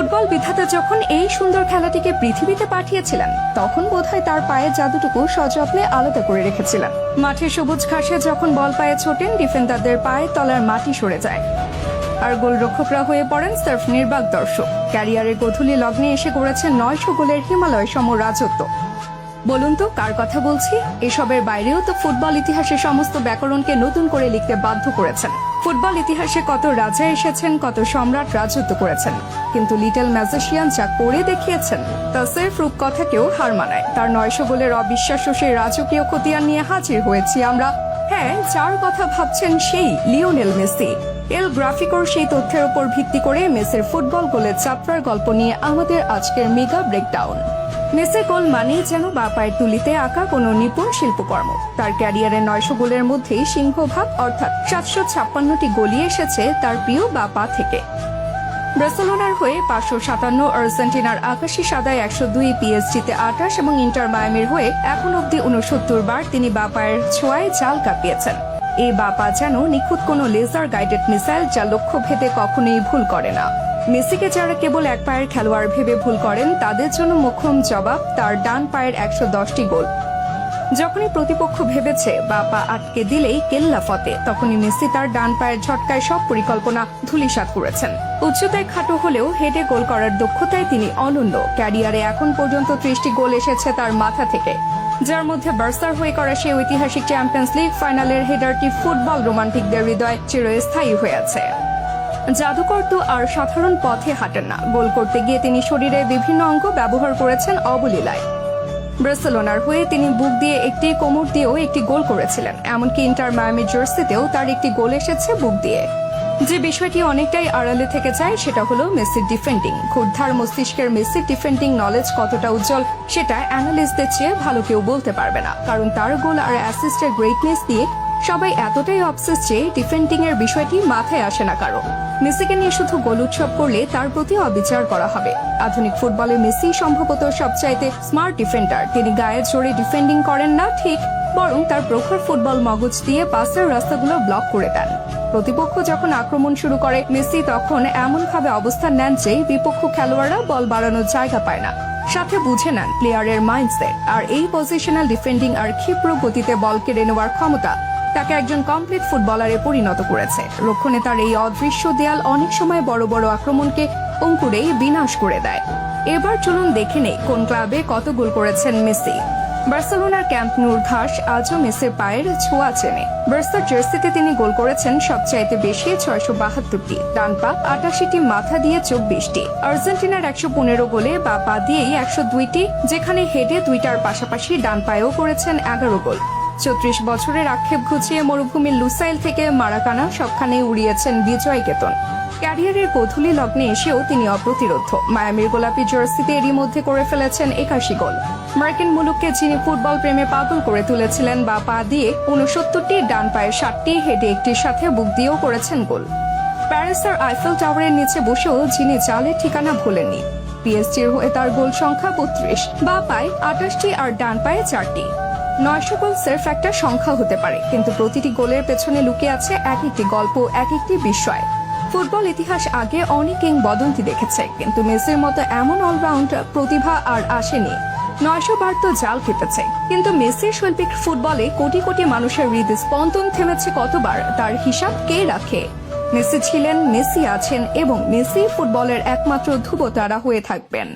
Football বিধাতা যখন এই সুন্দর খেলাটিকে পৃথিবীতে পাঠিয়েছিলেন তখন বোধহয় তার পায়ের জাদুটুকু সযত্নে আলাদা করে রেখেছিলেন। মাঠের সবুজ ঘাসে যখন বল পায়ে ছোটেন, ডিফেন্ডারদের পায়ে তলার মাটি সরে যায় আর গোলরক্ষকরা হয়ে পড়েন সার্ফ নির্বাক দর্শক। ক্যারিয়ারের গধূলি লগ্নে এসে করেছেন 900 গোলের হিমালয় সম রাজত্ব। বলুন তো কার কথা বলছি? এসবের বাইরেও তো ফুটবল ইতিহাসের সমস্ত ব্যাকরণকে নতুন করে লিখতে বাধ্য করেছেন। ফুটবল ইতিহাসে কত রাজা এসেছেন, কত সম্রাট রাজত্ব করেছেন, কিন্তু লিটল ম্যাজিশিয়ান যা করে দেখিয়েছেন তা সির্ফ রূপকথাকেও হার মানায়। তার 900 গোলের অবিশ্বাস্য সেই রাজকীয় খতিয়ান নিয়ে হাজির হয়েছি আমরা। হ্যাঁ, যার কথা ভাবছেন সেই লিওনেল মেসি। এল গ্রাফিকোর সেই তথ্যের উপর ভিত্তি করে মেসির ফুটবল গোলের যাত্রার গল্প নিয়ে আমাদের আজকের মেগা ব্রেকডাউন। মেসির গোল মানেই যেন বা পায়ের তুলিতে আঁকা কোনো নিপুণ শিল্পকর্ম। তার ক্যারিয়ারের 900 গোলের মধ্যেই সিংহভাগ অর্থাৎ 756টি গোলই এসেছে তার প্রিয় বা পা থেকে। বার্সেলোনার হয়ে 557, আর্জেন্টিনার আকাশি সাদায় 102, পিএসজিতে 28 এবং ইন্টার মায়ামির হয়ে এখন অব্দি 69 বার তিনি বা পায়ের ছোঁয়ায় জাল কাঁপিয়েছেন। এই বা পা যেন নিখুঁত কোনো লেজার গাইডেড মিসাইল, যা লক্ষ্য ভেদে কখনোই ভুল করে না। মেসিকে যারা কেবল এক পায়ের খেলোয়াড় ভেবে ভুল করেন তাদের জন্য মোক্ষম জবাব তার ডান পায়ের 110টি গোল। যখনই প্রতিপক্ষ ভেবেছে বা পা আটকে দিলেই কেল্লা ফতে, তখনই মেসি তার ডান পায়ের ঝটকায় সব পরিকল্পনা ধূলিসাৎ করেছেন। উচ্চতায় খাটো হলেও হেডে গোল করার দক্ষতায় তিনি অনন্য। ক্যারিয়ারে এখন পর্যন্ত 30টি গোল এসেছে তার মাথা থেকে, যার মধ্যে বার্সার হয়ে করা সেই ঐতিহাসিক চ্যাম্পিয়ন্স লিগ ফাইনালের হেডারটি ফুটবল রোমান্টিকদের হৃদয় চিরস্থায়ী হয়ে আছে। জাদুকর তো আর সাধারণ পথে হাঁটেন না। গোল করতে গিয়ে তিনি শরীরের বিভিন্ন অঙ্গ ব্যবহার করেছেন অবলীলায়। বার্সেলোনার হয়ে তিনি বুক দিয়ে একটি, কোমর দিয়েও একটি গোল করেছিলেন। এমনকি ইন্টার মায়ামি জার্সিতেও তার একটি গোল এসেছে বুক দিয়ে। যে বিষয়টি অনেকটাই আড়ালে থেকে যায় সেটা হলো মেসির ডিফেন্ডিং। ক্ষুদ্ধার মস্তিষ্কের মেসির ডিফেন্ডিং নলেজ কতটা উজ্জ্বল সেটা অ্যানালিস্টদের চেয়ে ভালো কেউ বলতে পারবে না, কারণ তার গোল আর অ্যাসিস্টের গ্রেটনেস দিয়ে সবাই এতটাই অবসেস যে ডিফেন্ডিং এর বিষয়টি মাথায় আসে না কারো। মেসিকে নিয়ে শুধু গোল উৎসব করলে তার প্রতি অবিচার করা হবে। আধুনিক ফুটবলে মেসি সম্ভবত সবচাইতে স্মার্ট ডিফেন্ডার। তিনি গায়ে জোরে ডিফেন্ডিং করেন না ঠিক, বরং তার প্রখর ফুটবল মগজ দিয়ে পাসের রাস্তাগুলো ব্লক করে দেন। প্রতিপক্ষ যখন আক্রমণ শুরু করে মেসি তখন এমনভাবে অবস্থান নেন যে বিপক্ষ খেলোয়াড়রা বল বাড়ানোর জায়গা পায় না। সাথে বুঝে নেন প্লেয়ারের মাইন্ডসেট। আর এই পজিশনাল ডিফেন্ডিং আর ক্ষিপ্র গতিতে বল কেড়ে নেওয়ার ক্ষমতা তাকে একজন কমপ্লিট ফুটবলারে পরিণত করেছে। রক্ষণে তার এই অদৃশ্য দেয়াল অনেক সময় বড় বড় আক্রমণকে অঙ্কুরেই বিনাশ করে দেয়। এবার চলুন দেখে নেই কোন ক্লাবে কত গোল করেছেন মেসি। বার্সেলোনার ক্যাম্প নুর ঘাস আজও মেসির পায়ের ছোঁয়া চেনে। বার্সার জার্সিতে তিনি গোল করেছেন সবচাইতে বেশি 672টি, ডান পা 88টি, মাথা দিয়ে 24টি। আর্জেন্টিনার 115 গোলে বা পা দিয়েই 102টি, যেখানে হেডে 2টার পাশাপাশি ডান পায়েও করেছেন 11 গোল। 34 বছরের আক্ষেপ ঘুচিয়ে মরুভূমির লুসাইল থেকে মারাকানা সবখানে উড়িয়েছেন বিজয় কেতন। ক্যারিয়ারের গধূলি লগ্নে এসেও তিনি অপ্রতিরোধ্য। মায়ামির গোলাপি জার্সিতে এরই মধ্যে করে ফেলেছেন 81 গোল। মার্কিন মুলুককে যিনি ফুটবল প্রেমে পাগল করে তুলেছিলেন বা পা দিয়ে 69টি, ডান পায়ে 7টি, হেডে একটির সাথে বুক দিয়েও করেছেন গোল। প্যারিসের আইফেল টাওয়ারের নিচে বসেও যিনি চালের ঠিকানা ভোলেননি। পিএসজির হয়ে তার গোল সংখ্যা 32, বা পায়ে 28টি আর ডান পায়ে 4টি। 900 গোল সির্ফ একটা সংখ্যা হতে পারে, কিন্তু প্রতিটি গোলের পেছনে লুকিয়ে আছে এক একটি গল্প, এক একটি বিস্ময়। ফুটবল ইতিহাস আগে অনেক কিংবদন্তি দেখেছে, কিন্তু মেসির মতো এমন অলরাউন্ড প্রতিভা আর আসেনি। 900 বার তো জাল কেটেছে, কিন্তু মেসির শৈল্পিক ফুটবলে কোটি কোটি মানুষের হৃদস্পন্দন থেমেছে কতবার, তার হিসাব কে রাখে? মেসি ছিলেন, মেসি আছেন এবং মেসি ফুটবলের একমাত্র ধ্রুবতারা হয়ে থাকবেন।